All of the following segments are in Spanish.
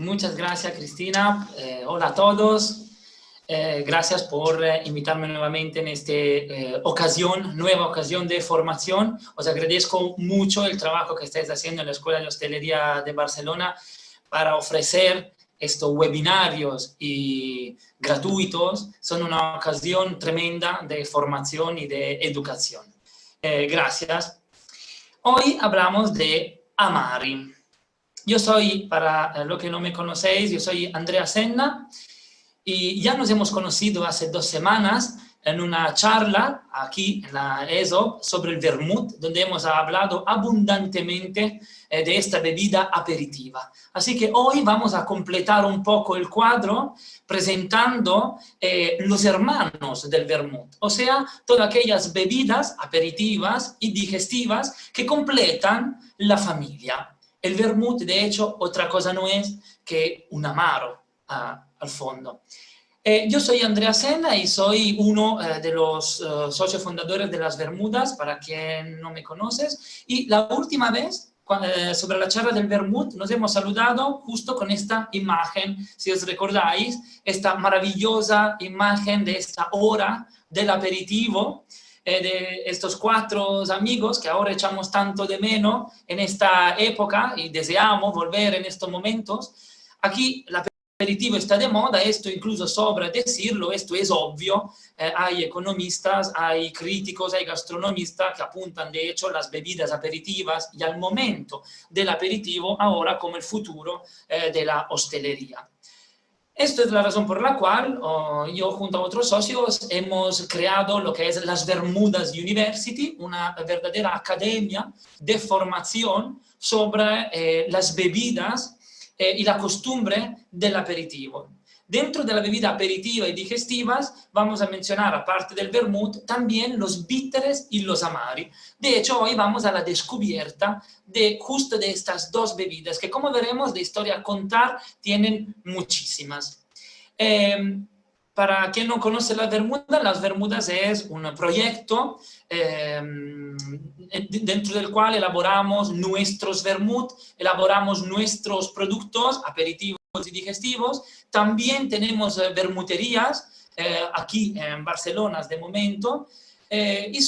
Muchas gracias, Cristina. Hola a todos. Gracias por invitarme nuevamente en esta nueva ocasión de formación. Os agradezco mucho el trabajo que estáis haciendo en la Escuela de Hostelería de Barcelona para ofrecer estos webinarios y gratuitos. Son una ocasión tremenda de formación y de educación. Gracias. Hoy hablamos de Amari. Yo soy, para los que no me conocéis, yo soy Andrea Senna y ya nos hemos conocido hace 2 semanas en una charla aquí en la ESOP sobre el vermut, donde hemos hablado abundantemente de esta bebida aperitiva. Así que hoy vamos a completar un poco el cuadro presentando los hermanos del vermut, o sea, todas aquellas bebidas aperitivas y digestivas que completan la familia. El vermut, de hecho, otra cosa no es que un amaro al fondo. Yo soy Andrea Senna y soy uno de los socios fundadores de las Bermudas, para quien no me conoces. Y la última vez, sobre la charla del vermut, nos hemos saludado justo con esta imagen, si os recordáis, esta maravillosa imagen de esta hora del aperitivo, de estos 4 amigos que ahora echamos tanto de menos en esta época y deseamos volver en estos momentos. Aquí el aperitivo está de moda, esto incluso sobra decirlo, esto es obvio. Hay economistas, hay críticos, hay gastronomistas que apuntan de hecho las bebidas aperitivas y al momento del aperitivo ahora como el futuro de la hostelería. Esto es la razón por la cual yo junto a otros socios hemos creado lo que es las Bermudas University, una verdadera academia de formación sobre las bebidas y la costumbre del aperitivo. Dentro de la bebida aperitiva y digestivas vamos a mencionar, aparte del vermut, también los bitters y los amari. De hecho, hoy vamos a la descubierta justo de estas 2 bebidas, que como veremos de historia a contar, tienen muchísimas. Para quien no conoce las Bermudas es un proyecto dentro del cual elaboramos nuestros vermut, elaboramos nuestros productos aperitivos y digestivos. También tenemos vermuterías aquí en Barcelona de momento, y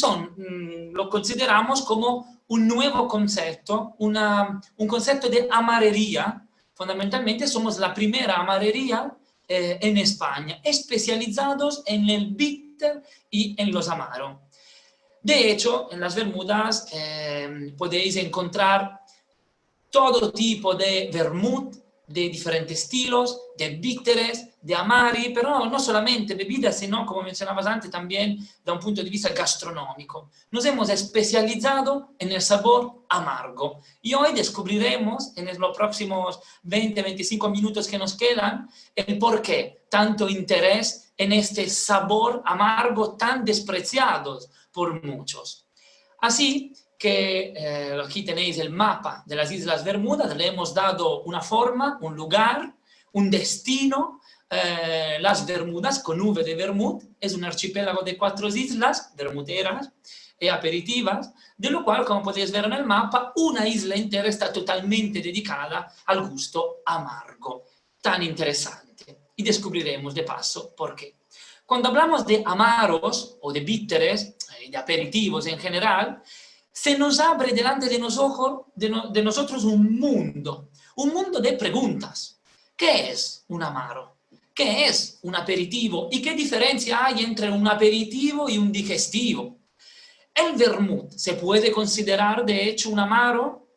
lo consideramos como un nuevo concepto, un concepto de amarería. Fundamentalmente somos la primera amarería en España, especializados en el bitter y en los amaros. De hecho, en las Bermudas podéis encontrar todo tipo de vermut, de diferentes estilos, de bitters, de amari, pero no solamente bebidas, sino, como mencionabas antes, también da un punto de vista gastronómico. Nos hemos especializado en el sabor amargo y hoy descubriremos en los próximos 20-25 minutos que nos quedan el por qué tanto interés en este sabor amargo tan despreciado por muchos. Así que aquí tenéis el mapa de las Islas Bermudas, le hemos dado una forma, un lugar, un destino. Las Bermudas, con V de vermut, es un archipiélago de 4 islas bermuteras y aperitivas, de lo cual, como podéis ver en el mapa, una isla entera está totalmente dedicada al gusto amargo. Tan interesante. Y descubriremos de paso por qué. Cuando hablamos de amaros o de bitters, de aperitivos en general, se nos abre delante de nosotros un mundo de preguntas. ¿Qué es un amaro? ¿Qué es un aperitivo? ¿Y qué diferencia hay entre un aperitivo y un digestivo? ¿El vermut se puede considerar de hecho un amaro?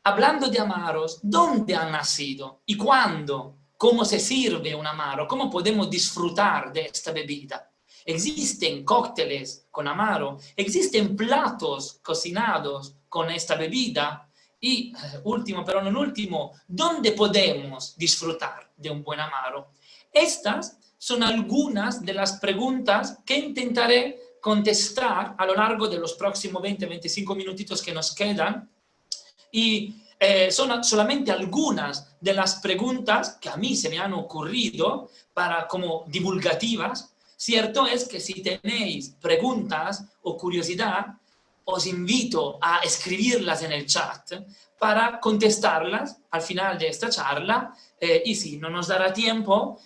Hablando de amaros, ¿dónde han nacido? ¿Y cuándo? ¿Cómo se sirve un amaro? ¿Cómo podemos disfrutar de esta bebida? Existen cócteles con amaro, existen platos cocinados con esta bebida y, último pero no último, ¿dónde podemos disfrutar de un buen amaro? Estas son algunas de las preguntas que intentaré contestar a lo largo de los próximos 20-25 minutitos que nos quedan y son solamente algunas de las preguntas que a mí se me han ocurrido como divulgativas. Cierto es que si tenéis preguntas o curiosidad, os invito a escribirlas en el chat para contestarlas al final de esta charla y si no nos dará tiempo,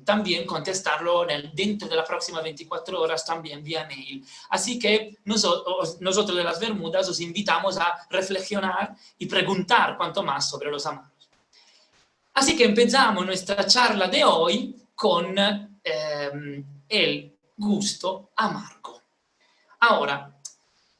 también contestarlo dentro de las próximas 24 horas también vía mail. Así que nosotros de las Bermudas os invitamos a reflexionar y preguntar cuanto más sobre los amargos. Así que empezamos nuestra charla de hoy con el gusto amargo. Ahora,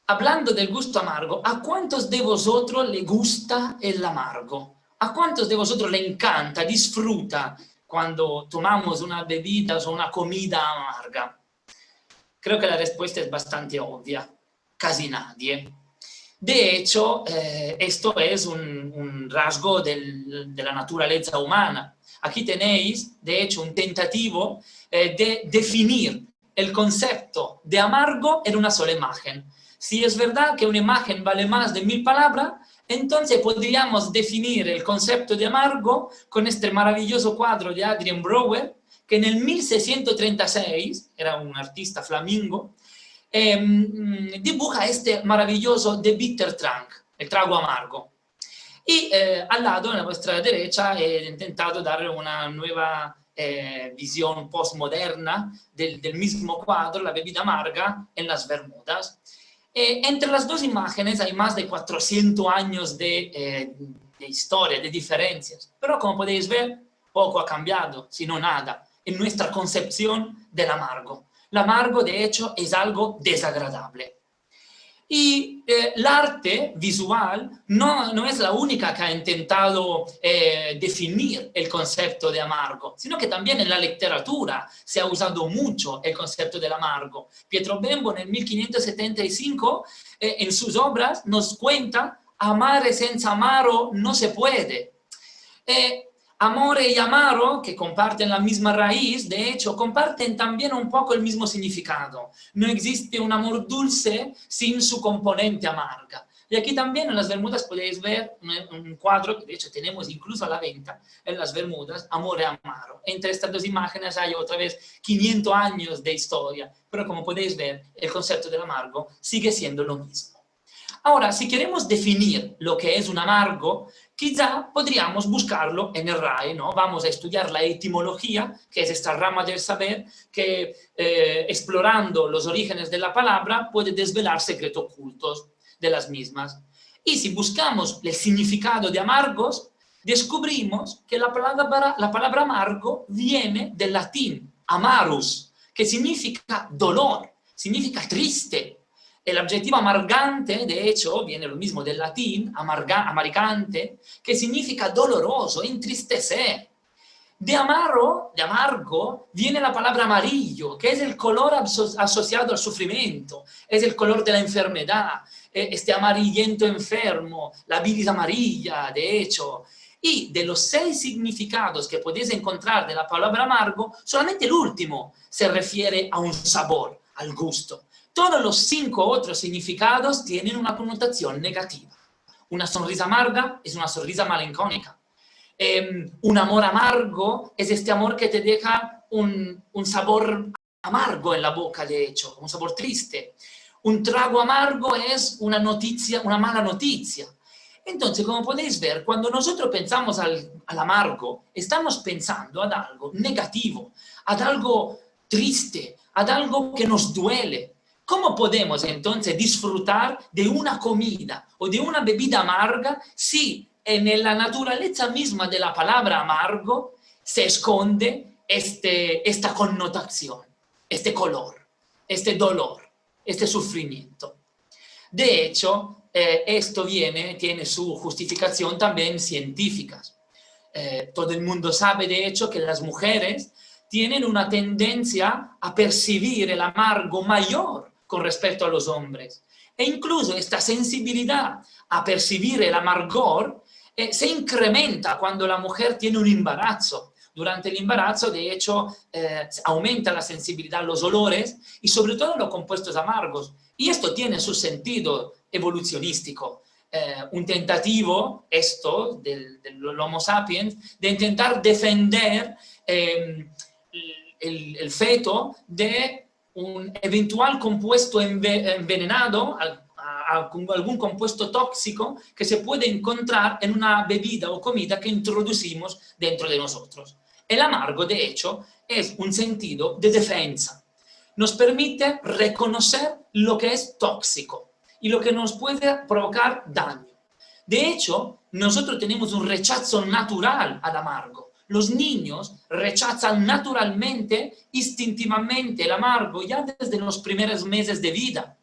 hablando del gusto amargo, ¿a cuántos de vosotros le gusta el amargo? ¿A cuántos de vosotros le encanta, disfruta cuando tomamos una bebida o una comida amarga? Creo que la respuesta es bastante obvia. Casi nadie. De hecho, esto es un rasgo de la naturaleza humana. Aquí tenéis, de hecho, un tentativo de definir el concepto de amargo en una sola imagen. Si es verdad que una imagen vale más de 1000 palabras, entonces podríamos definir el concepto de amargo con este maravilloso cuadro de Adrian Brouwer, que en el 1636, era un artista flamingo, dibuja este maravilloso The Bitter Trunk, el trago amargo. Y al lado, en la vuestra derecha, he intentado dar una nueva visión postmoderna del mismo cuadro, la bebida amarga en las Bermudas. Entre las dos imágenes hay más de 400 años de historia, de diferencias, pero como podéis ver, poco ha cambiado, sino nada, en nuestra concepción del amargo. El amargo, de hecho, es algo desagradable. Y el arte visual no es la única que ha intentado definir el concepto de amargo, sino que también en la literatura se ha usado mucho el concepto del amargo. Pietro Bembo en el 1575 en sus obras nos cuenta amare senza amaro no se puede. Amore y amaro, que comparten la misma raíz, de hecho, comparten también un poco el mismo significado. No existe un amor dulce sin su componente amarga. Y aquí también en las Bermudas podéis ver un cuadro que de hecho tenemos incluso a la venta en las Bermudas, Amore Amaro. Entre estas dos imágenes hay otra vez 500 años de historia, pero como podéis ver, el concepto del amargo sigue siendo lo mismo. Ahora, si queremos definir lo que es un amargo, quizá podríamos buscarlo en el RAE, ¿no? Vamos a estudiar la etimología, que es esta rama del saber que, explorando los orígenes de la palabra, puede desvelar secretos ocultos de las mismas. Y si buscamos el significado de amargos, descubrimos que la palabra amargo viene del latín amarus, que significa dolor, significa triste. El adjetivo amargante, de hecho, viene lo mismo del latín, amargante, que significa doloroso, entristecer. De amargo, viene la palabra amarillo, que es el color asociado al sufrimiento, es el color de la enfermedad, este amarillento enfermo, la bilis amarilla, de hecho. Y de los 6 significados que podéis encontrar de la palabra amargo, solamente el último se refiere a un sabor, al gusto. Todos los 5 otros significados tienen una connotación negativa. Una sonrisa amarga es una sonrisa melancólica. Un amor amargo es este amor que te deja un sabor amargo en la boca, de hecho, un sabor triste. Un trago amargo es una mala noticia. Entonces, como podéis ver, cuando nosotros pensamos al amargo, estamos pensando ad algo negativo, ad algo triste, ad algo que nos duele. ¿Cómo podemos entonces disfrutar de una comida o de una bebida amarga si en la naturaleza misma de la palabra amargo se esconde esta connotación, este color, este dolor, este sufrimiento? De hecho, esto tiene su justificación también científica. Todo el mundo sabe, de hecho, que las mujeres tienen una tendencia a percibir el amargo mayor con respecto a los hombres. E incluso esta sensibilidad a percibir el amargor se incrementa cuando la mujer tiene un embarazo. Durante el embarazo, de hecho, aumenta la sensibilidad a los olores y sobre todo a los compuestos amargos. Y esto tiene su sentido evolucionístico. Un tentativo, esto, del Homo sapiens, de intentar defender el feto de un eventual compuesto envenenado, algún compuesto tóxico que se puede encontrar en una bebida o comida que introducimos dentro de nosotros. El amargo, de hecho, es un sentido de defensa. Nos permite reconocer lo que es tóxico y lo que nos puede provocar daño. De hecho, nosotros tenemos un rechazo natural al amargo. Los niños rechazan naturalmente, instintivamente el amargo ya desde los primeros meses de vida.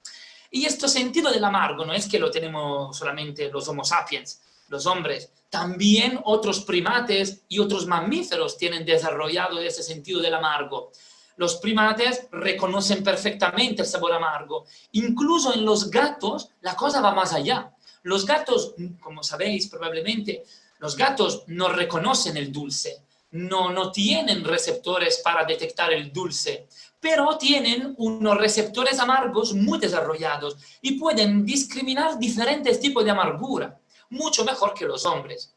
Y este sentido del amargo no es que lo tenemos solamente los Homo sapiens, los hombres. También otros primates y otros mamíferos tienen desarrollado ese sentido del amargo. Los primates reconocen perfectamente el sabor amargo. Incluso en los gatos la cosa va más allá. Los gatos, como sabéis probablemente, los gatos no reconocen el dulce, no tienen receptores para detectar el dulce, pero tienen unos receptores amargos muy desarrollados y pueden discriminar diferentes tipos de amargura, mucho mejor que los hombres.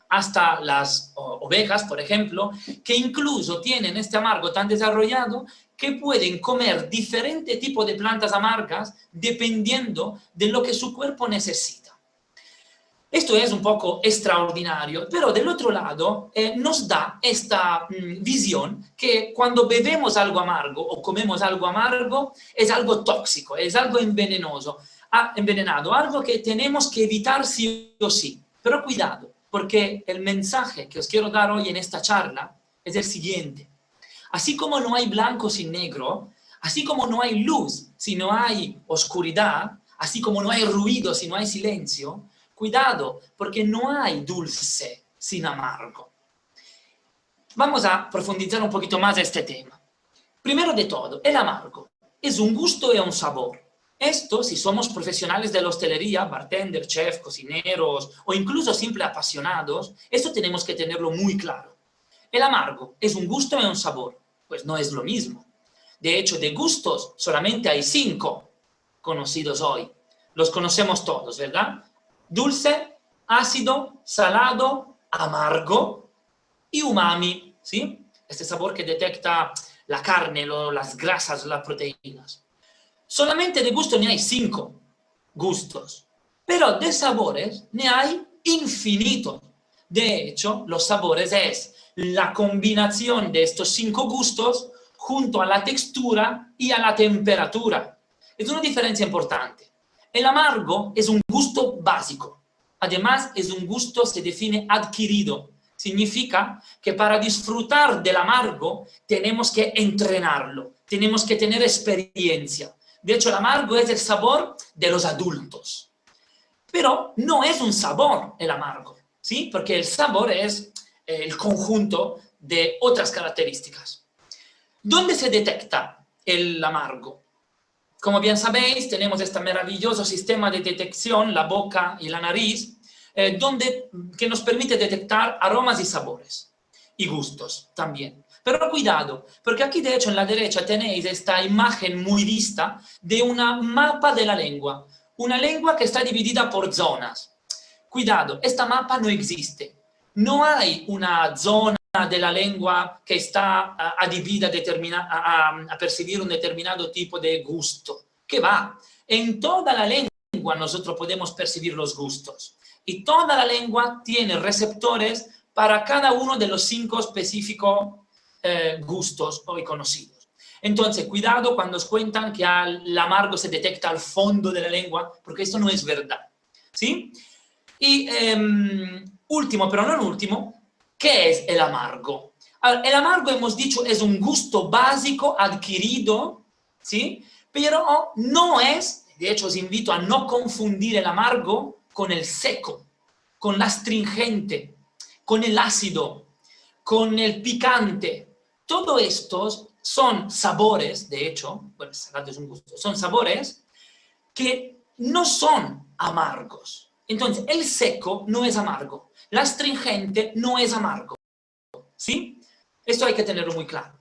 Hasta las ovejas, por ejemplo, que incluso tienen este amargo tan desarrollado que pueden comer diferentes tipos de plantas amargas dependiendo de lo que su cuerpo necesita. Esto es un poco extraordinario, pero del otro lado nos da esta visión que cuando bebemos algo amargo o comemos algo amargo es algo tóxico, es algo envenenado, algo que tenemos que evitar sí o sí. Pero cuidado, porque el mensaje que os quiero dar hoy en esta charla es el siguiente. Así como no hay blanco sin negro, así como no hay luz si no hay oscuridad, así como no hay ruido si no hay silencio, cuidado, porque no hay dulce sin amargo. Vamos a profundizar un poquito más este tema. Primero de todo, el amargo es un gusto y un sabor. Esto, si somos profesionales de la hostelería, bartender, chef, cocineros o incluso simples apasionados, esto tenemos que tenerlo muy claro. El amargo es un gusto y un sabor, pues no es lo mismo. De hecho, de gustos solamente hay 5 conocidos hoy. Los conocemos todos, ¿verdad? Dulce, ácido, salado, amargo y umami, ¿sí? Este sabor que detecta la carne, las grasas, las proteínas. Solamente de gusto ne hay 5 gustos, pero de sabores ne hay infinitos. De hecho, los sabores es la combinación de estos 5 gustos junto a la textura y a la temperatura. Es una diferencia importante. El amargo es un gusto básico. Además, es un gusto, se define adquirido. Significa que para disfrutar del amargo tenemos que entrenarlo, tenemos que tener experiencia. De hecho, el amargo es el sabor de los adultos. Pero no es un sabor el amargo, ¿sí? Porque el sabor es el conjunto de otras características. ¿Dónde se detecta el amargo? Como bien sabéis, tenemos este maravilloso sistema de detección, la boca y la nariz, que nos permite detectar aromas y sabores, y gustos también. Pero cuidado, porque aquí de hecho en la derecha tenéis esta imagen muy vista de una mapa de la lengua, una lengua que está dividida por zonas. Cuidado, esta mapa no existe. No hay una zona de la lengua que está adibida a percibir un determinado tipo de gusto. ¿Qué va? En toda la lengua nosotros podemos percibir los gustos. Y toda la lengua tiene receptores para cada uno de los 5 específicos gustos hoy conocidos. Entonces, cuidado cuando os cuentan que el amargo se detecta al fondo de la lengua, porque esto no es verdad. ¿Sí? Y último, pero no último, ¿qué es el amargo? El amargo, hemos dicho, es un gusto básico adquirido, ¿sí? Pero no es, de hecho os invito a no confundir el amargo con el seco, con el astringente, con el ácido, con el picante. Todos estos son sabores, de hecho, bueno, salado es un gusto, son sabores que no son amargos. Entonces, el seco no es amargo, el astringente no es amargo, ¿sí? Esto hay que tenerlo muy claro.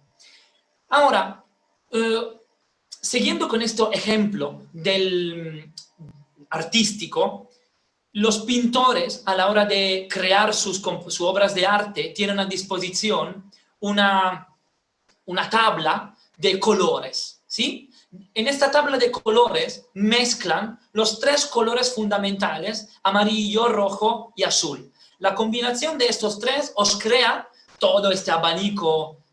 Ahora, siguiendo con este ejemplo del artístico, los pintores a la hora de crear sus obras de arte tienen a disposición una tabla de colores, ¿sí? En esta tabla de colores mezclan los tres colores fundamentales, amarillo, rojo y azul. La combinación de estos tres os crea todo este abanico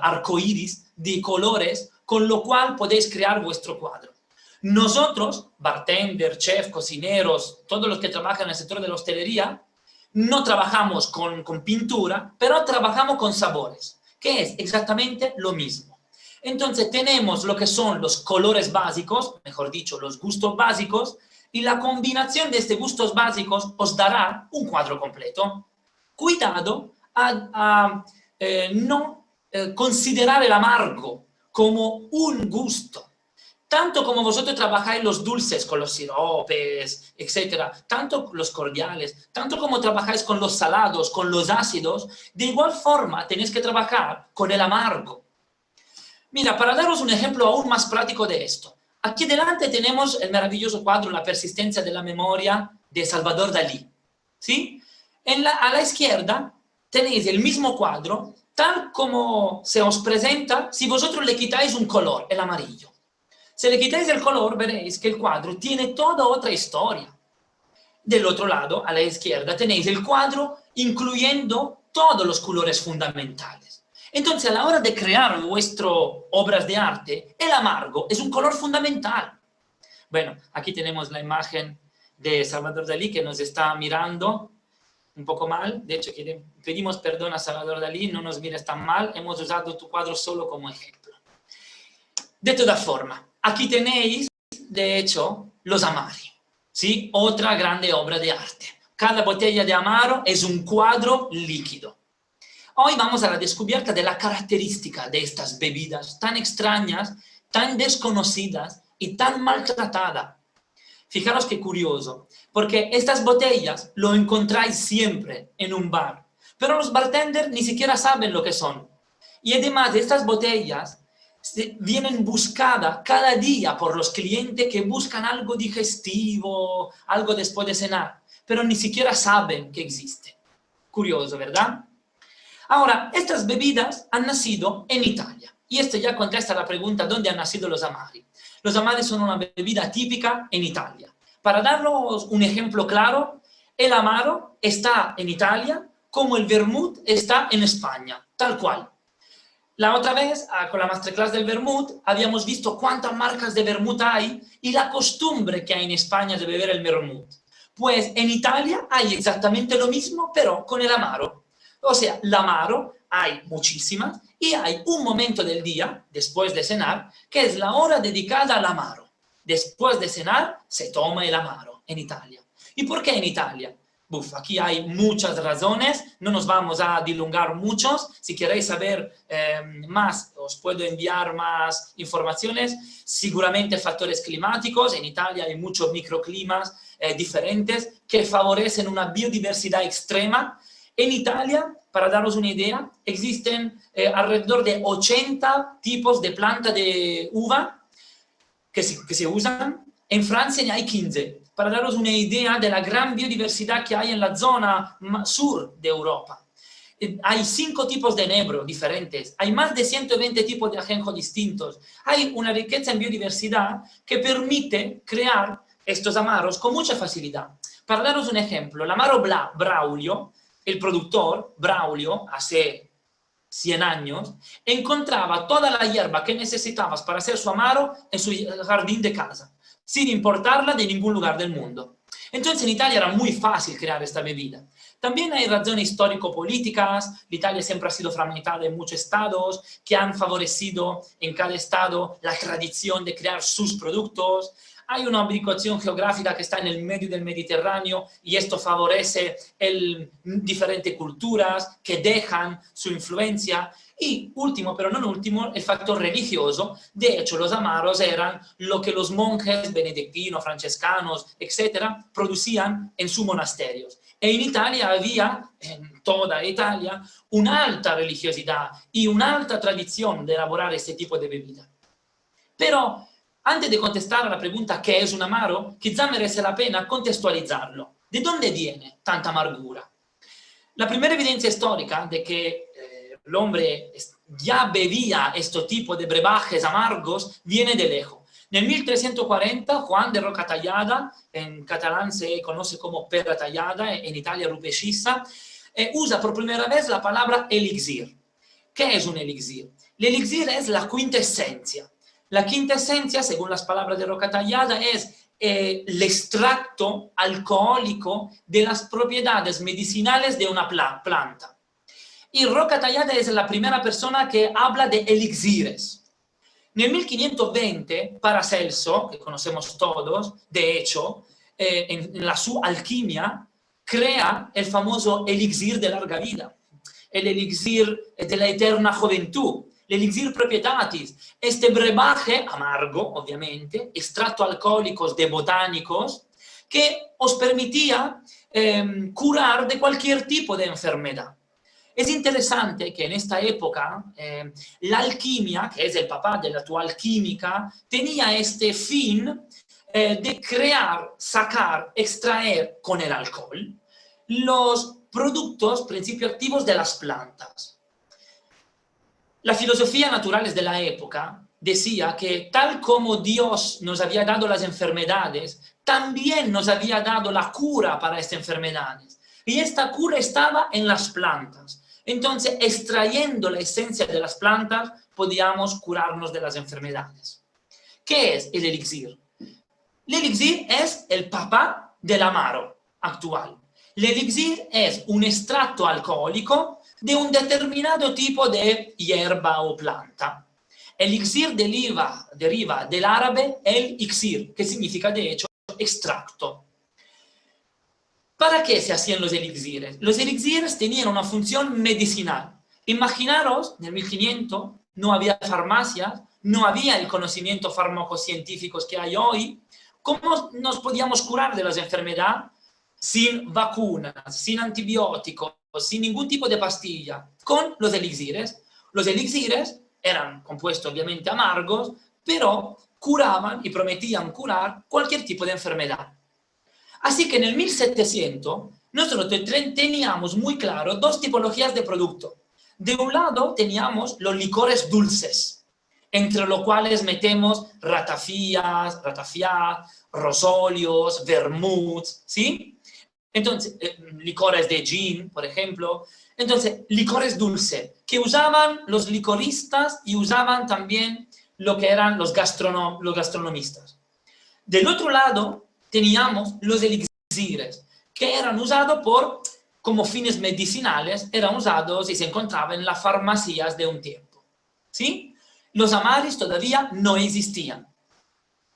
arcoíris de colores, con lo cual podéis crear vuestro cuadro. Nosotros, bartender, chef, cocineros, todos los que trabajan en el sector de la hostelería, no trabajamos con pintura, pero trabajamos con sabores, que es exactamente lo mismo. Entonces tenemos lo que son los colores básicos, mejor dicho, los gustos básicos, y la combinación de estos gustos básicos os dará un cuadro completo. Cuidado a no considerar el amargo como un gusto. Tanto como vosotros trabajáis los dulces con los siropes, etcétera, tanto los cordiales, tanto como trabajáis con los salados, con los ácidos, de igual forma tenéis que trabajar con el amargo. Mira, para daros un ejemplo aún más práctico de esto, aquí delante tenemos el maravilloso cuadro La persistencia de la memoria de Salvador Dalí, ¿sí? A la izquierda tenéis el mismo cuadro, tal como se os presenta si vosotros le quitáis un color, el amarillo. Si le quitáis el color, veréis que el cuadro tiene toda otra historia. Del otro lado, a la izquierda, tenéis el cuadro incluyendo todos los colores fundamentales. Entonces, a la hora de crear vuestras obras de arte, el amargo es un color fundamental. Bueno, aquí tenemos la imagen de Salvador Dalí que nos está mirando un poco mal. De hecho, pedimos perdón a Salvador Dalí, no nos mires tan mal, hemos usado tu cuadro solo como ejemplo. De todas formas, aquí tenéis, de hecho, los Amari, ¿sí? Otra grande obra de arte. Cada botella de Amaro es un cuadro líquido. Hoy vamos a la descubierta de la característica de estas bebidas tan extrañas, tan desconocidas y tan maltratadas. Fijaros qué curioso, porque estas botellas lo encontráis siempre en un bar, pero los bartenders ni siquiera saben lo que son. Y además, estas botellas vienen buscadas cada día por los clientes que buscan algo digestivo, algo después de cenar, pero ni siquiera saben que existe. Curioso, ¿verdad? Ahora, estas bebidas han nacido en Italia, y esto ya contesta la pregunta ¿dónde han nacido los Amari? Los Amari son una bebida típica en Italia. Para daros un ejemplo claro, el Amaro está en Italia como el Vermouth está en España, tal cual. La otra vez, con la masterclass del vermut, habíamos visto cuántas marcas de vermut hay y la costumbre que hay en España de beber el vermut. Pues en Italia hay exactamente lo mismo, pero con el amaro. O sea, el amaro hay muchísimas y hay un momento del día, después de cenar, que es la hora dedicada al amaro. Después de cenar, se toma el amaro en Italia. ¿Y por qué en Italia? Aquí hay muchas razones, no nos vamos a dilungar muchos. Si queréis saber más, os puedo enviar más informaciones. Seguramente factores climáticos, en Italia hay muchos microclimas diferentes que favorecen una biodiversidad extrema. En Italia, para daros una idea, existen alrededor de 80 tipos de planta de uva que se usan. En Francia hay 15. Para daros una idea de la gran biodiversidad que hay en la zona sur de Europa. Hay 5 tipos de enebro diferentes, hay más de 120 tipos de ajenjo distintos. Hay una riqueza en biodiversidad que permite crear estos amaros con mucha facilidad. Para daros un ejemplo, el amaro Braulio, el productor Braulio, hace 100 años, encontraba toda la hierba que necesitabas para hacer su amaro en su jardín de casa, sin importarla de ningún lugar del mundo. Entonces en Italia era muy fácil crear esta bebida. También hay razones histórico-políticas. Italia siempre ha sido fragmentada en muchos estados que han favorecido en cada estado la tradición de crear sus productos. Hay una ubicación geográfica que está en el medio del Mediterráneo y esto favorece diferentes culturas que dejan su influencia. Y último, pero no último, el factor religioso. De hecho, los amaros eran lo que los monjes benedictinos, franciscanos, etcétera, producían en sus monasterios. E en Italia había, en toda Italia, una alta religiosidad y una alta tradición de elaborar este tipo de bebida. Pero antes de contestar a la pregunta ¿qué es un amaro?, quizá merece la pena contextualizarlo. ¿De dónde viene tanta amargura? La primera evidencia histórica de que el hombre ya bebía este tipo de brebajes amargos viene de lejos. En el 1340, Juan de Roca Tallada, en catalán se conoce como Perra Tallada, en Italia Rupescissa, usa por primera vez la palabra elixir. ¿Qué es un elixir? El elixir es la quinta esencia. La quinta esencia, según las palabras de Roca Tallada, es el extracto alcohólico de las propiedades medicinales de una planta. Y Roca Tallada es la primera persona que habla de elixires. En el 1520, Paracelso, que conocemos todos, de hecho, en su alquimia, crea el famoso elixir de larga vida, el elixir de la eterna juventud, el elixir propietatis, este brebaje amargo, obviamente, extracto alcohólicos de botánicos, que os permitía curar de cualquier tipo de enfermedad. Es interesante que en esta época la alquimia, que es el papá de la actual química, tenía este fin de crear, sacar, extraer con el alcohol los productos, principios activos de las plantas. La filosofía naturales de la época decía que tal como Dios nos había dado las enfermedades, también nos había dado la cura para estas enfermedades. Y esta cura estaba en las plantas. Entonces, extrayendo la esencia de las plantas, podíamos curarnos de las enfermedades. ¿Qué es el elixir? El elixir es el papá del amaro actual. El elixir es un extracto alcohólico de un determinado tipo de hierba o planta. Elixir deriva del árabe el ixir, que significa de hecho extracto. ¿Para qué se hacían los elixires? Los elixires tenían una función medicinal. Imaginaros, en el 1500 no había farmacias, no había el conocimiento farmacocientífico que hay hoy. ¿Cómo nos podíamos curar de las enfermedades? Sin vacunas, sin antibióticos, sin ningún tipo de pastilla, con los elixires. Los elixires eran compuestos obviamente amargos, pero curaban y prometían curar cualquier tipo de enfermedad. Así que en el 1700 nosotros teníamos muy claro dos tipologías de producto. De un lado teníamos los licores dulces, entre los cuales metemos ratafias, rosolios, vermuts, ¿sí? Entonces, licores de gin, por ejemplo. Entonces, licores dulces, que usaban los licoristas y usaban también lo que eran los gastronomistas. Del otro lado, teníamos los elixires, que eran usados como fines medicinales, eran usados y se encontraban en las farmacias de un tiempo. ¿Sí? Los amaris todavía no existían.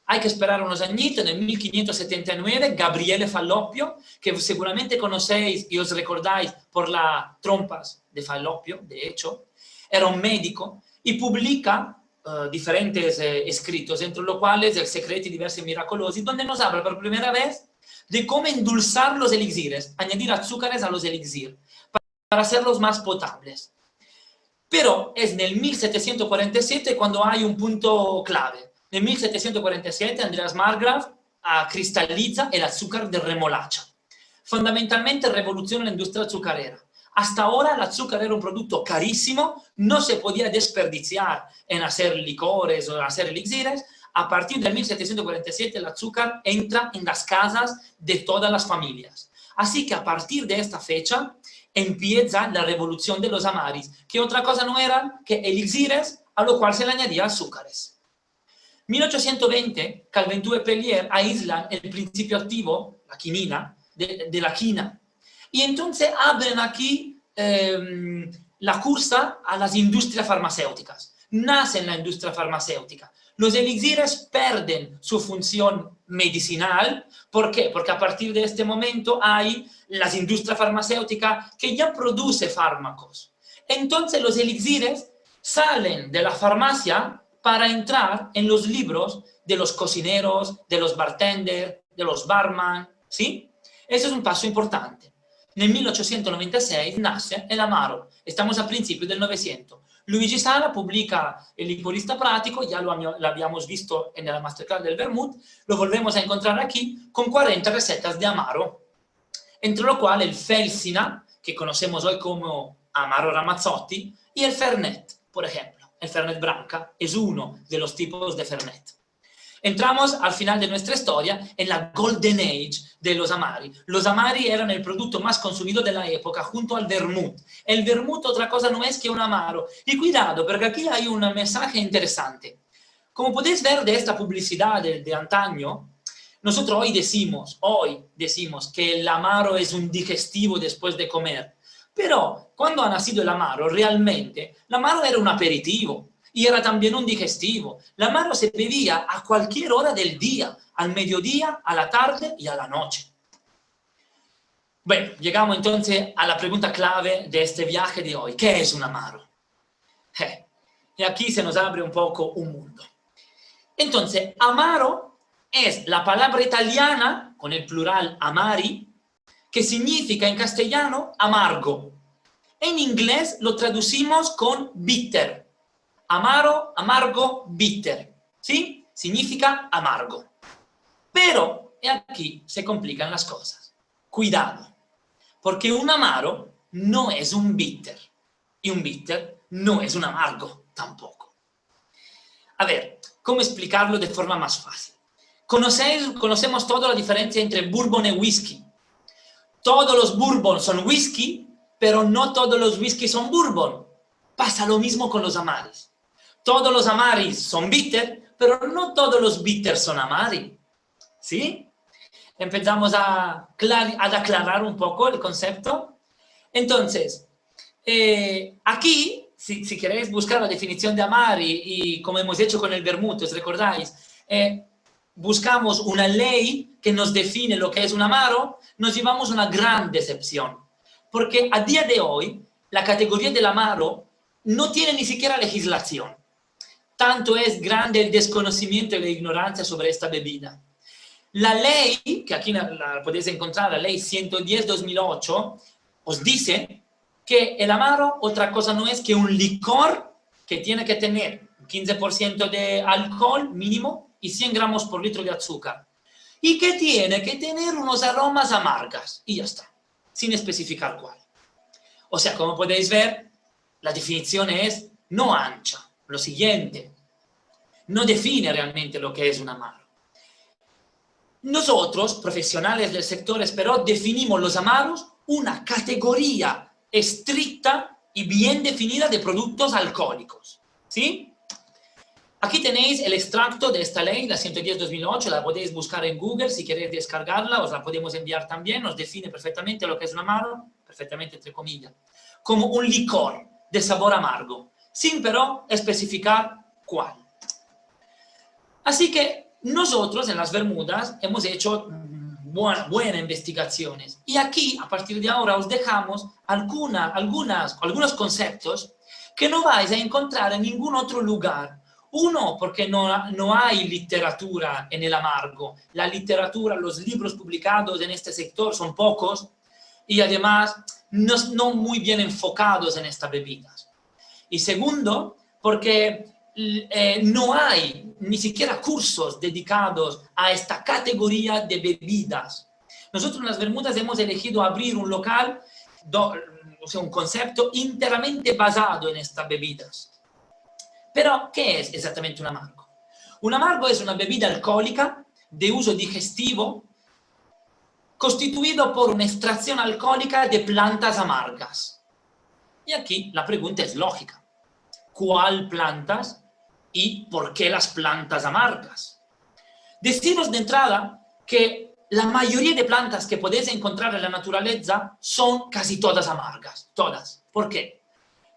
Hay que esperar unos añitos, en el 1579, Gabriele Fallopio, que seguramente conocéis y os recordáis por las trompas de Fallopio, de hecho, era un médico y publica diferentes escritos, entre los cuales El secreto y diversi miracolosi, donde nos habla por primera vez de cómo endulzar los elixires, añadir azúcares a los elixires, para hacerlos más potables. Pero es en el 1747 cuando hay un punto clave. En 1747 Andreas Marggraf cristaliza el azúcar de remolacha. Fundamentalmente revoluciona la industria azucarera. Hasta ahora el azúcar era un producto carísimo, no se podía desperdiciar en hacer licores o en hacer elixires. A partir del 1747 el azúcar entra en las casas de todas las familias. Así que a partir de esta fecha empieza la revolución de los amaris, que otra cosa no eran que elixires a lo cual se le añadía azúcares. 1820, Calventú y Pellier aíslan el principio activo, la quinina, de la quina. Y entonces abren aquí la cursa a las industrias farmacéuticas. Nace la industria farmacéutica. Los elixires pierden su función medicinal. ¿Por qué? Porque a partir de este momento hay las industrias farmacéuticas que ya producen fármacos. Entonces los elixires salen de la farmacia para entrar en los libros de los cocineros, de los bartenders, de los barman, ¿sí? Eso es un paso importante. En el 1896 nace el amaro, estamos a principios del 900. Luigi Sala publica El licorista práctico, ya lo habíamos visto en la masterclass del vermut, lo volvemos a encontrar aquí con 40 recetas de amaro, entre lo cual el Felsina, que conocemos hoy como amaro Ramazzotti, y el Fernet. por ejemplo, el Fernet Branca es uno de los tipos de Fernet. Entramos al final de nuestra historia en la Golden Age de los Amari. Los Amari eran el producto más consumido de la época junto al vermut. El vermut otra cosa no es que un amaro. Y cuidado, porque aquí hay un mensaje interesante. Como podéis ver de esta publicidad de antaño, nosotros hoy decimos que el amaro es un digestivo después de comer. Pero cuando ha nacido el amaro, realmente, el amaro era un aperitivo. Y era también un digestivo. El amaro se bebía a cualquier hora del día, al mediodía, a la tarde y a la noche. Bueno, llegamos entonces a la pregunta clave de este viaje de hoy. ¿Qué es un amaro? Y aquí se nos abre un poco un mundo. Entonces, amaro es la palabra italiana, con el plural amari, que significa en castellano amargo. En inglés lo traducimos con bitter. Amaro, amargo, bitter. ¿Sí? Significa amargo. Pero aquí se complican las cosas. Cuidado, porque un amaro no es un bitter. Y un bitter no es un amargo tampoco. A ver, ¿cómo explicarlo de forma más fácil? Conocemos toda la diferencia entre bourbon y whisky. Todos los bourbon son whisky, pero no todos los whisky son bourbon. Pasa lo mismo con los amaris. Todos los amaris son bitter, pero no todos los bitters son amari. ¿Sí? Empezamos a aclarar un poco el concepto. Entonces, aquí, si queréis buscar la definición de amari, y como hemos hecho con el vermut, ¿os recordáis? Buscamos una ley que nos define lo que es un amaro, nos llevamos una gran decepción. Porque a día de hoy, la categoría del amaro no tiene ni siquiera legislación. Tanto es grande el desconocimiento y la ignorancia sobre esta bebida. La ley, que aquí la podéis encontrar, la ley 110/2008, os dice que el amaro otra cosa no es que un licor que tiene que tener 15% de alcohol mínimo y 100 gramos por litro de azúcar. Y que tiene que tener unos aromas amargas. Y ya está, sin especificar cuál. O sea, como podéis ver, la definición es no ancha. Lo siguiente, no define realmente lo que es un amaro. Nosotros, profesionales del sector, pero definimos los amaros una categoría estricta y bien definida de productos alcohólicos. ¿Sí? Aquí tenéis el extracto de esta ley, la 110/2008, la podéis buscar en Google, si queréis descargarla, os la podemos enviar también, nos define perfectamente lo que es un amaro, perfectamente entre comillas, como un licor de sabor amargo, sin pero especificar cuál. Así que nosotros en las Bermudas hemos hecho buenas investigaciones y aquí a partir de ahora os dejamos algunos conceptos que no vais a encontrar en ningún otro lugar. Uno, porque no hay literatura en el amargo. La literatura, los libros publicados en este sector son pocos y además no muy bien enfocados en estas bebidas. Y segundo, porque no hay ni siquiera cursos dedicados a esta categoría de bebidas. Nosotros en las Bermudas hemos elegido abrir un local, o sea, un concepto enteramente basado en estas bebidas. Pero, ¿qué es exactamente un amargo? Un amargo es una bebida alcohólica de uso digestivo constituido por una extracción alcohólica de plantas amargas. Y aquí la pregunta es lógica. ¿Cuál plantas y por qué las plantas amargas? Deciros de entrada que la mayoría de plantas que podéis encontrar en la naturaleza son casi todas amargas, todas. ¿Por qué?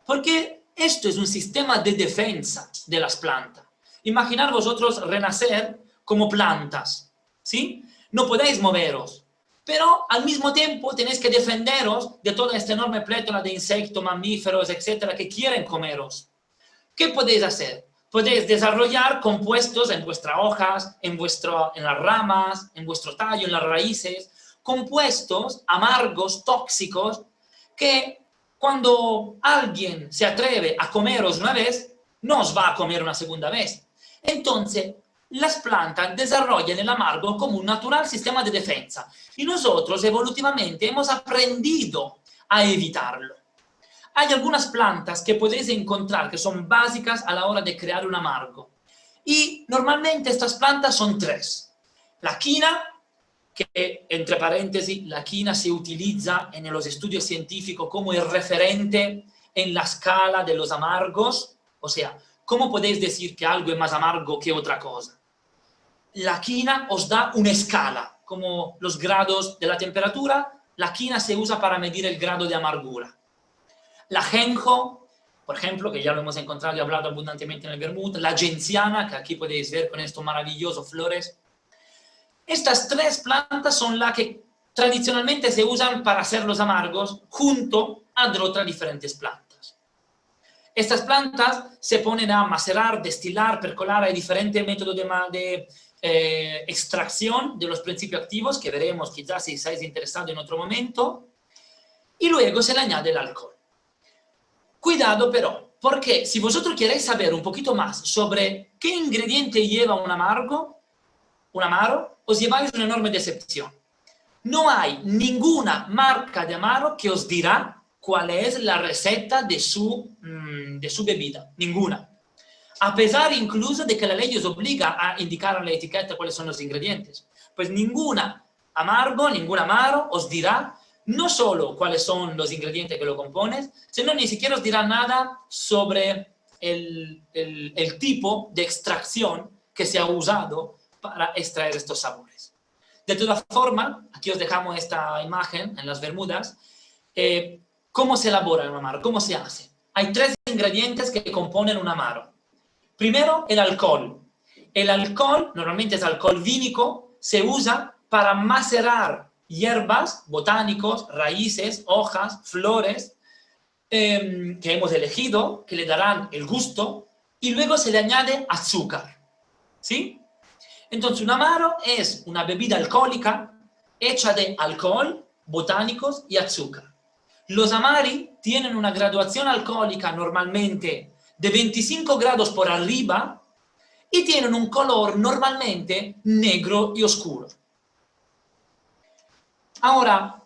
Porque esto es un sistema de defensa de las plantas. Imaginad vosotros renacer como plantas, ¿sí? No podéis moveros, pero al mismo tiempo tenéis que defenderos de toda esta enorme plétora de insectos, mamíferos, etcétera, que quieren comeros. ¿Qué podéis hacer? Podéis desarrollar compuestos en vuestras hojas, en las ramas, en vuestro tallo, en las raíces, compuestos amargos, tóxicos, que cuando alguien se atreve a comeros una vez, no os va a comer una segunda vez. Entonces, las plantas desarrollan el amargo como un natural sistema de defensa y nosotros evolutivamente hemos aprendido a evitarlo. Hay algunas plantas que podéis encontrar que son básicas a la hora de crear un amargo. Y normalmente estas plantas son tres. La quina, que entre paréntesis, la quina se utiliza en los estudios científicos como el referente en la escala de los amargos. O sea, ¿cómo podéis decir que algo es más amargo que otra cosa? La quina os da una escala, como los grados de la temperatura. La quina se usa para medir el grado de amargura. La ajenjo, por ejemplo, que ya lo hemos encontrado y hablado abundantemente en el vermut, la genciana, que aquí podéis ver con estos maravillosos flores. Estas tres plantas son las que tradicionalmente se usan para hacer los amargos junto a otras diferentes plantas. Estas plantas se ponen a macerar, destilar, percolar, hay diferentes métodos de extracción de los principios activos que veremos quizás si estáis interesados en otro momento, y luego se le añade el alcohol. Cuidado pero, porque si vosotros queréis saber un poquito más sobre qué ingrediente lleva un amaro, os lleváis una enorme decepción. No hay ninguna marca de amaro que os dirá cuál es la receta de su bebida, ninguna. A pesar incluso de que la ley os obliga a indicar en la etiqueta cuáles son los ingredientes. Pues ninguna amaro os dirá no solo cuáles son los ingredientes que lo componen, sino ni siquiera os dirá nada sobre el tipo de extracción que se ha usado para extraer estos sabores. De todas formas, aquí os dejamos esta imagen en las Bermudas. ¿Cómo se elabora un amaro? ¿Cómo se hace? Hay tres ingredientes que componen un amaro. Primero, el alcohol. El alcohol, normalmente es alcohol vínico, se usa para macerar hierbas, botánicos, raíces, hojas, flores que hemos elegido, que le darán el gusto, y luego se le añade azúcar. ¿Sí? Entonces, un amaro es una bebida alcohólica hecha de alcohol, botánicos y azúcar. Los amari tienen una graduación alcohólica normalmente de 25 grados por arriba y tienen un color normalmente negro y oscuro. Ahora,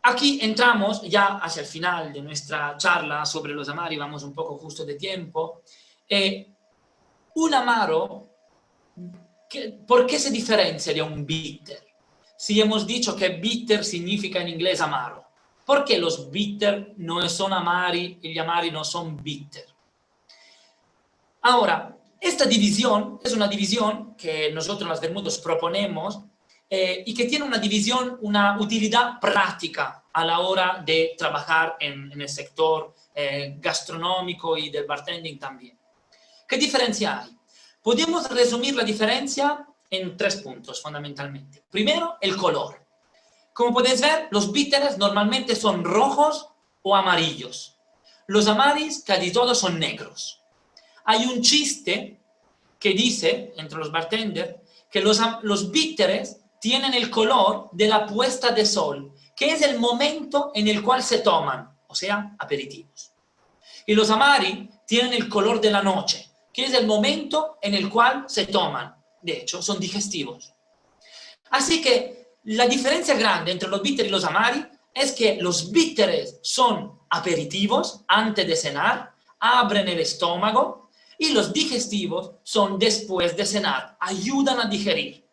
aquí entramos ya hacia el final de nuestra charla sobre los amari, vamos un poco justo de tiempo. Un amaro, ¿por qué se diferencia de un bitter? Si hemos dicho que bitter significa en inglés amaro, ¿por qué los bitter no son amari y los amari no son bitter? Ahora, esta división es una división que nosotros en las Bermudas proponemos y que tiene una división, una utilidad práctica a la hora de trabajar en el sector gastronómico y del bartending también. ¿Qué diferencia hay? Podemos resumir la diferencia en tres puntos fundamentalmente. Primero, el color. Como podéis ver, los bitters normalmente son rojos o amarillos. Los amaris casi todos son negros. Hay un chiste que dice, entre los bartenders, que los bitters tienen el color de la puesta de sol, que es el momento en el cual se toman, o sea, aperitivos. Y los amari tienen el color de la noche, que es el momento en el cual se toman. De hecho, son digestivos. Así que la diferencia grande entre los bitters y los amari es que los bitters son aperitivos antes de cenar, abren el estómago, y los digestivos son después de cenar, ayudan a digerir.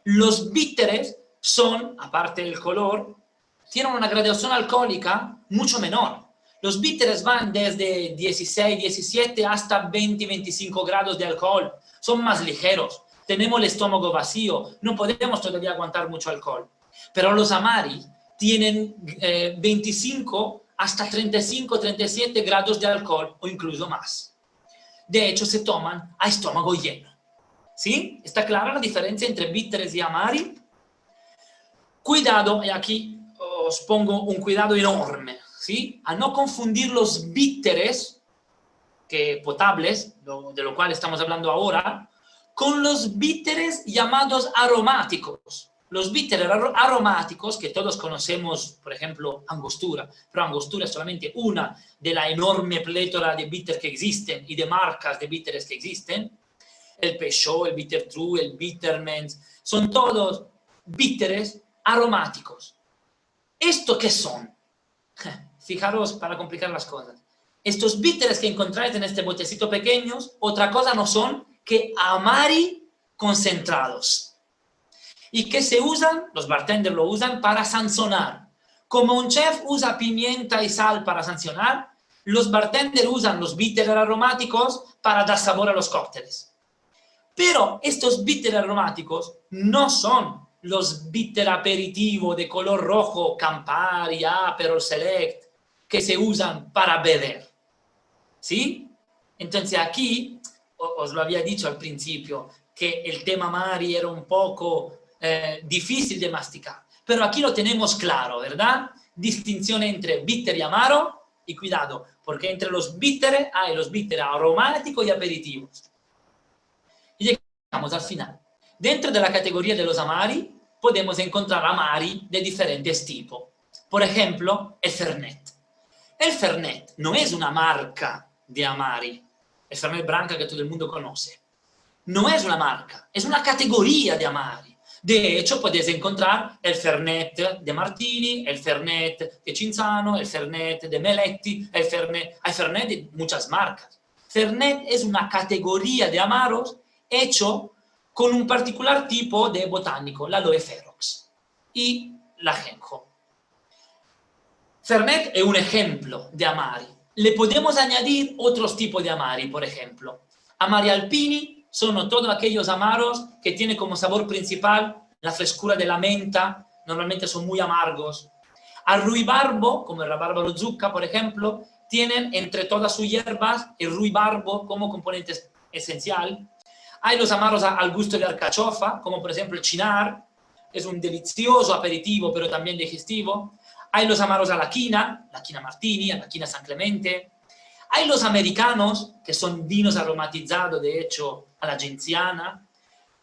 Los bitters son, aparte del color, tienen una graduación alcohólica mucho menor. Los bitters van desde 16, 17 hasta 20, 25 grados de alcohol. Son más ligeros. Tenemos el estómago vacío. No podemos todavía aguantar mucho alcohol. Pero los amari tienen 25 hasta 35, 37 grados de alcohol o incluso más. De hecho, se toman a estómago lleno. ¿Sí? ¿Está clara la diferencia entre bitters y amari? Cuidado, y aquí os pongo un cuidado enorme, ¿sí? A no confundir los bitters, potables, de lo cual estamos hablando ahora, con los bitters llamados aromáticos. Los bitters aromáticos, que todos conocemos, por ejemplo, Angostura, pero Angostura es solamente una de la enorme plétora de bitters que existen y de marcas de bitters que existen. El Peugeot, el Bitter True, el Bittermens, son todos bitters aromáticos. ¿Esto qué son? fijaros para complicar las cosas. Estos bitters que encontráis en este botecito pequeños, otra cosa no son que amari concentrados. Y que se usan, los bartenders lo usan para sancionar. Como un chef usa pimienta y sal para sancionar, los bartenders usan los bitters aromáticos para dar sabor a los cócteles. Pero estos bitters aromáticos no son los bitters aperitivos de color rojo, Campari, Aperol Select, que se usan para beber. ¿Sí? Entonces aquí, os lo había dicho al principio, que el tema Amari era un poco difícil de masticar. Pero aquí lo tenemos claro, ¿verdad? Distinción entre bitter y amaro, y cuidado, porque entre los bitters hay los bitters aromáticos y aperitivos. Y llegamos al final. Dentro de la categoría de los amari, podemos encontrar amari de diferentes tipos. Por ejemplo, el Fernet. El Fernet no es una marca de amari, el Fernet Branca que todo el mundo conoce. No es una marca, es una categoría de amari. De hecho, puedes encontrar el Fernet de Martini, el Fernet de Cinzano, el Fernet de Meletti, hay Fernet de muchas marcas. Fernet es una categoría de amaros hecho con un particular tipo de botánico, la Aloe ferox y la ajenjo. Fernet es un ejemplo de amari. Le podemos añadir otros tipos de amari, por ejemplo. Amari alpini son todos aquellos amaros que tienen como sabor principal la frescura de la menta, normalmente son muy amargos. Al ruibarbo, como el rabárbaro zucca, por ejemplo, tienen entre todas sus hierbas el ruibarbo como componente esencial. Hay los amaros al gusto de alcachofa, como por ejemplo el chinar, es un delicioso aperitivo, pero también digestivo. Hay los amaros a la quina martini, a la quina San Clemente. Hay los americanos, que son vinos aromatizados, de hecho, a la genciana.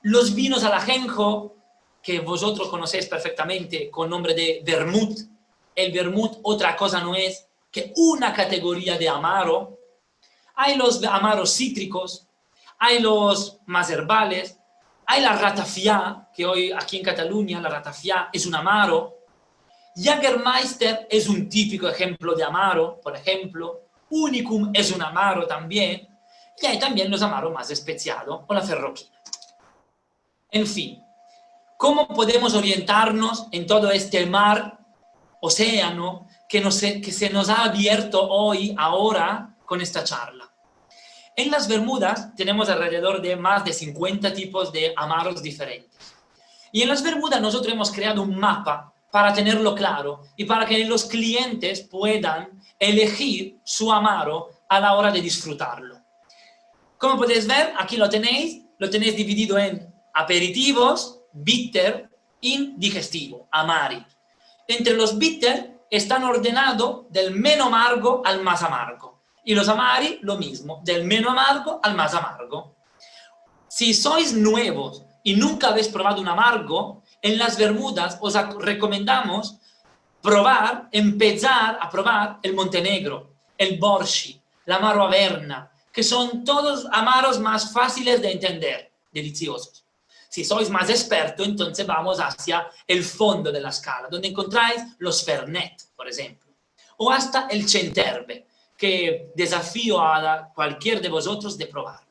Los vinos al ajenjo, que vosotros conocéis perfectamente con nombre de vermut. El vermut otra cosa no es que una categoría de amaro. Hay los amaros cítricos, hay los más herbales, hay la ratafia, que hoy aquí en Cataluña la ratafia es un amaro. Jägermeister es un típico ejemplo de amaro, por ejemplo. Unicum es un amaro también. Y hay también los amaros más especiados, o la ferroquina. En fin, ¿cómo podemos orientarnos en todo este mar, océano, que se nos ha abierto hoy, ahora, con esta charla? En las Bermudas tenemos alrededor de más de 50 tipos de amaros diferentes. Y en las Bermudas nosotros hemos creado un mapa para tenerlo claro y para que los clientes puedan elegir su amaro a la hora de disfrutarlo. Como podéis ver, aquí lo tenéis dividido en aperitivos, bitter y digestivo, amari. Entre los bitter están ordenados del menos amargo al más amargo. Y los amari, lo mismo, del menos amargo al más amargo. Si sois nuevos y nunca habéis probado un amargo, en las Bermudas os recomendamos empezar a probar el Montenegro, el Borshi, la Amaro Averna, que son todos amaros más fáciles de entender, deliciosos. Si sois más expertos, entonces vamos hacia el fondo de la escala, donde encontráis los Fernet, por ejemplo, o hasta el Centerbe, que desafío a cualquier de vosotros de probarlo.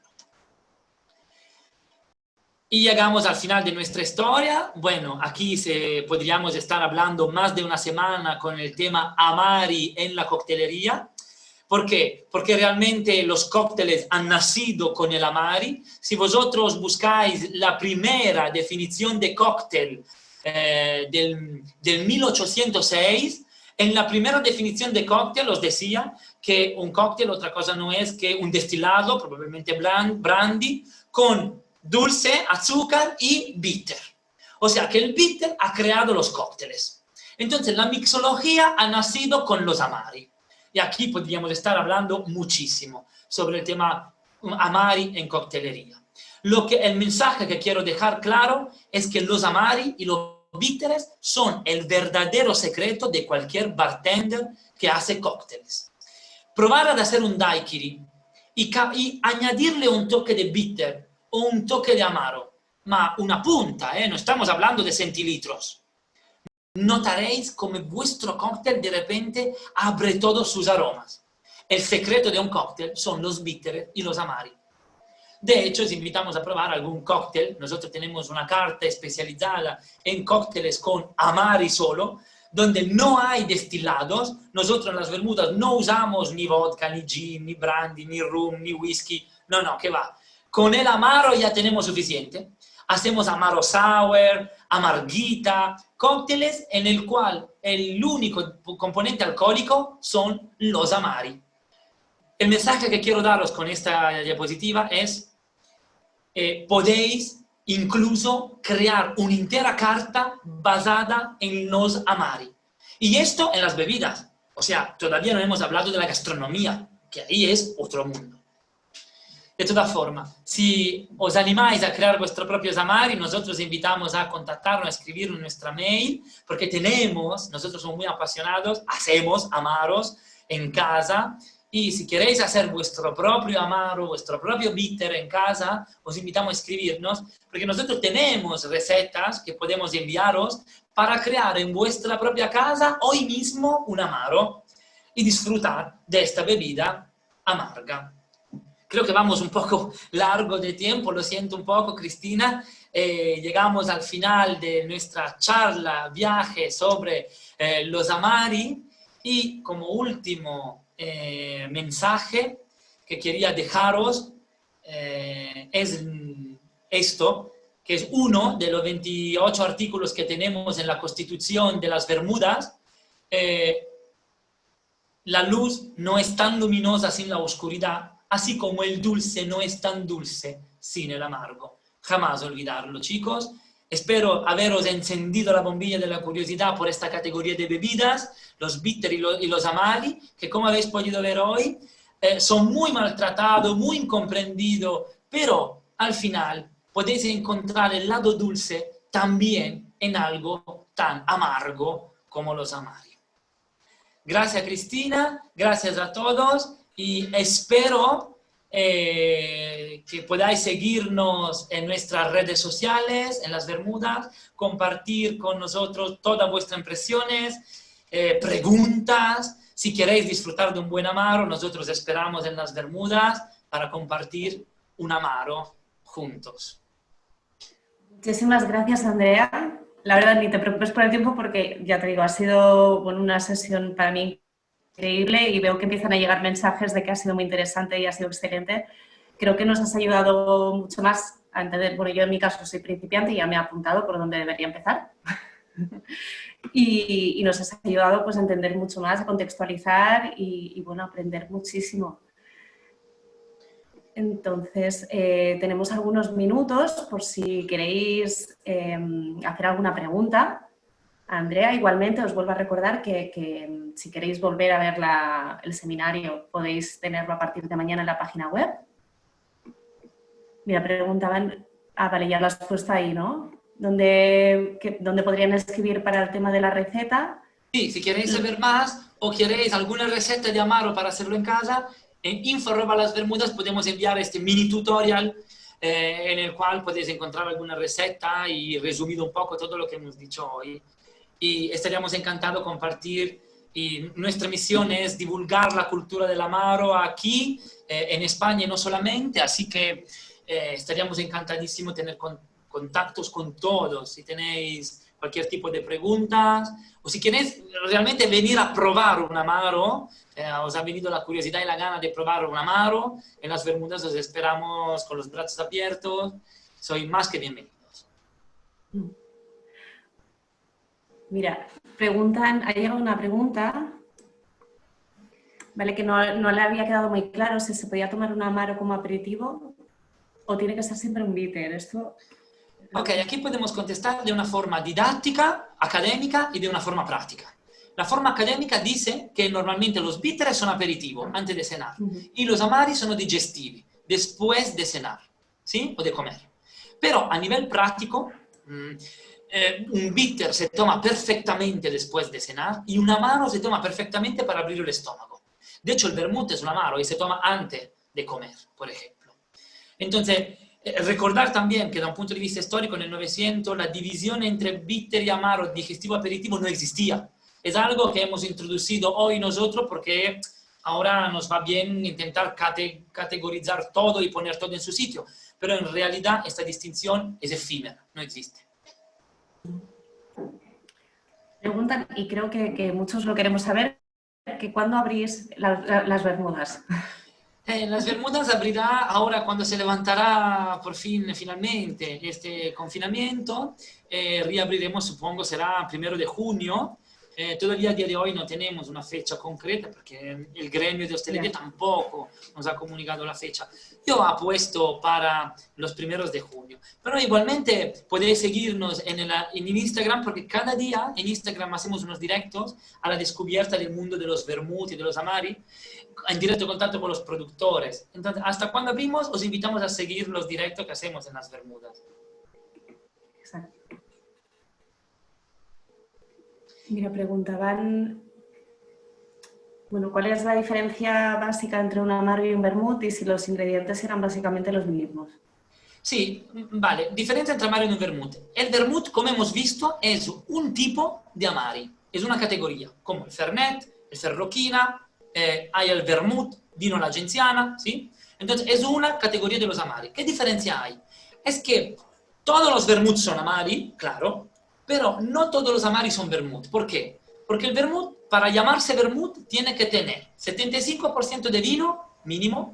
Y llegamos al final de nuestra historia. Bueno, aquí podríamos estar hablando más de una semana con el tema Amari en la coctelería. ¿Por qué? Porque realmente los cócteles han nacido con el Amari. Si vosotros buscáis la primera definición de cóctel del 1806, en la primera definición de cóctel os decía que un cóctel otra cosa no es que un destilado, probablemente brandy, con dulce, azúcar y bitter. O sea que el bitter ha creado los cócteles. Entonces la mixología ha nacido con los amari. Y aquí podríamos estar hablando muchísimo sobre el tema amari en coctelería. El mensaje que quiero dejar claro es que los amari y los bitters son el verdadero secreto de cualquier bartender que hace cócteles. Probar a hacer un daiquiri y añadirle un toque de bitter o un toque de amaro, ma una punta, no estamos hablando de centilitros. notaréis como vuestro cóctel de repente abre todos sus aromas. El secreto de un cóctel son los bitters y los amaris. De hecho, os invitamos a probar algún cóctel. Nosotros tenemos una carta especializada en cócteles con amari solo, donde no hay destilados. Nosotros en las Bermudas no usamos ni vodka, ni gin, ni brandy, ni rum, ni whisky. No, no, que va. Con el amaro ya tenemos suficiente. Hacemos amaro sour, amarguita, cócteles en el cual el único componente alcohólico son los amari. El mensaje que quiero daros con esta diapositiva es, podéis incluso crear una entera carta basada en los amari. Y esto en las bebidas. O sea, todavía no hemos hablado de la gastronomía, que ahí es otro mundo. De todas formas, si os animáis a crear vuestros propios amari, nosotros invitamos a contactarnos, a escribirnos en nuestra mail, porque nosotros somos muy apasionados, hacemos amaros en casa, y si queréis hacer vuestro propio amaro, vuestro propio bitter en casa, os invitamos a escribirnos, porque nosotros tenemos recetas que podemos enviaros para crear en vuestra propia casa hoy mismo un amaro y disfrutar de esta bebida amarga. Creo que vamos un poco largo de tiempo, lo siento un poco, Cristina. Llegamos al final de nuestra charla, viaje sobre los amari, y como último mensaje que quería dejaros es esto, que es uno de los 28 artículos que tenemos en la Constitución de las Bermudas. La luz no es tan luminosa sin la oscuridad, así como el dulce no es tan dulce sin el amargo. Jamás olvidarlo, chicos. Espero haberos encendido la bombilla de la curiosidad por esta categoría de bebidas, los bitter y los amari, que como habéis podido ver hoy, son muy maltratados, muy incomprendidos, pero al final podéis encontrar el lado dulce también en algo tan amargo como los amari. Gracias, Cristina, gracias a todos, y espero que podáis seguirnos en nuestras redes sociales, en las Bermudas, compartir con nosotros todas vuestras impresiones, preguntas. Si queréis disfrutar de un buen amaro, nosotros esperamos en las Bermudas para compartir un amaro juntos. Muchísimas gracias, Andrea. La verdad, ni te preocupes por el tiempo porque, ya te digo, ha sido una sesión para mí increíble y veo que empiezan a llegar mensajes de que ha sido muy interesante y ha sido excelente. Creo que nos has ayudado mucho más a entender, bueno, yo en mi caso soy principiante y ya me he apuntado por dónde debería empezar. y nos has ayudado pues, a entender mucho más, a contextualizar y bueno, a aprender muchísimo. Entonces, tenemos algunos minutos por si queréis hacer alguna pregunta. Andrea, igualmente os vuelvo a recordar que si queréis volver a ver el seminario podéis tenerlo a partir de mañana en la página web. Mira, preguntaban, vale, ya lo has puesto ahí, ¿no? ¿Dónde podrían escribir para el tema de la receta? Sí, si queréis saber más o queréis alguna receta de amaro para hacerlo en casa, en info@lasbermudas podemos enviar este mini tutorial en el cual podéis encontrar alguna receta y resumido un poco todo lo que hemos dicho hoy. Y estaríamos encantados de compartir, y nuestra misión es divulgar la cultura del amaro aquí, en España y no solamente, así que estaríamos encantadísimos de tener contactos con todos. Si tenéis cualquier tipo de preguntas, o si queréis realmente venir a probar un amaro, os ha venido la curiosidad y la gana de probar un amaro, en las Bermudas os esperamos con los brazos abiertos, sois más que bienvenidos. Mira, ha llegado una pregunta, ¿vale? Que no le había quedado muy claro si se podía tomar un amaro como aperitivo o tiene que ser siempre un bitter. Esto... Ok, aquí podemos contestar de una forma didáctica, académica y de una forma práctica. La forma académica dice que normalmente los bitters son aperitivos antes de cenar y los amari son digestivi después de cenar, ¿sí? O de comer. Pero a nivel práctico, un bitter se toma perfectamente después de cenar y un amaro se toma perfectamente para abrir el estómago. De hecho, el vermut es un amaro y se toma antes de comer, por ejemplo. Entonces, Recordar también que da un punto de vista histórico, en el 900, la división entre bitter y amaro, digestivo aperitivo, no existía. Es algo que hemos introducido hoy nosotros porque ahora nos va bien intentar categorizar todo y poner todo en su sitio, pero en realidad esta distinción es efímera, no existe. Preguntan, y creo que muchos lo queremos saber, que ¿cuándo abrís las Bermudas? Las Bermudas abrirá ahora cuando se levantará por fin, finalmente, este confinamiento. Reabriremos, supongo, será 1 de junio. Todavía a día de hoy no tenemos una fecha concreta porque el gremio de hostelería tampoco nos ha comunicado la fecha. Yo apuesto para los 1 de junio. Pero igualmente podéis seguirnos en Instagram porque cada día en Instagram hacemos unos directos a la descubierta del mundo de los vermut y de los amari, en directo contacto con los productores. Entonces, hasta cuando abrimos, os invitamos a seguir los directos que hacemos en las Bermudas. Exacto. Mira, preguntaban, bueno, ¿cuál es la diferencia básica entre un amaro y un vermut y si los ingredientes eran básicamente los mismos? Sí, vale, diferencia entre amaro y un vermut. El vermut, como hemos visto, es un tipo de amari, es una categoría, como el Fernet, el Ferrochina, hay el vermut, vino la genciana, ¿sí? Entonces es una categoría de los amari. ¿Qué diferencia hay? Es que todos los vermut son amari, claro, pero no todos los amari son vermut. ¿Por qué? Porque el vermut, para llamarse vermut, tiene que tener 75% de vino mínimo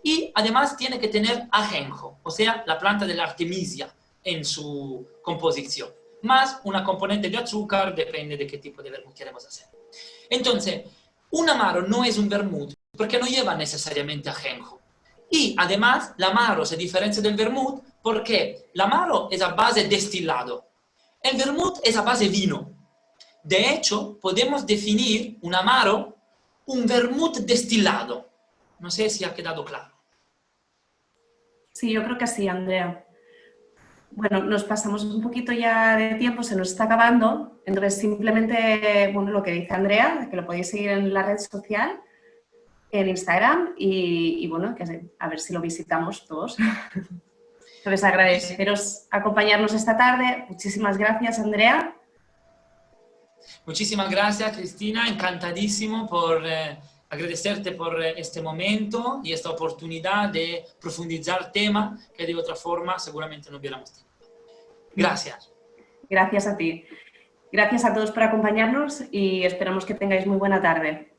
y además tiene que tener ajenjo, o sea, la planta de la artemisia en su composición, más una componente de azúcar, depende de qué tipo de vermut queremos hacer. Entonces, un amaro no es un vermut porque no lleva necesariamente ajenjo. Y además, el amaro se diferencia del vermut porque el amaro es a base destilado. El vermut es a base vino. De hecho, podemos definir un amaro un vermut destilado. No sé si ha quedado claro. Sí, yo creo que sí, Andrea. Bueno, nos pasamos un poquito ya de tiempo, se nos está acabando. Entonces, simplemente, bueno, lo que dice Andrea, que lo podéis seguir en la red social, en Instagram y bueno, que a ver si lo visitamos todos. Entonces, agradeceros acompañarnos esta tarde. Muchísimas gracias, Andrea. Muchísimas gracias, Cristina. Encantadísimo por agradecerte por este momento y esta oportunidad de profundizar tema que de otra forma seguramente no hubiéramos tenido. Gracias. Gracias a ti. Gracias a todos por acompañarnos y esperamos que tengáis muy buena tarde.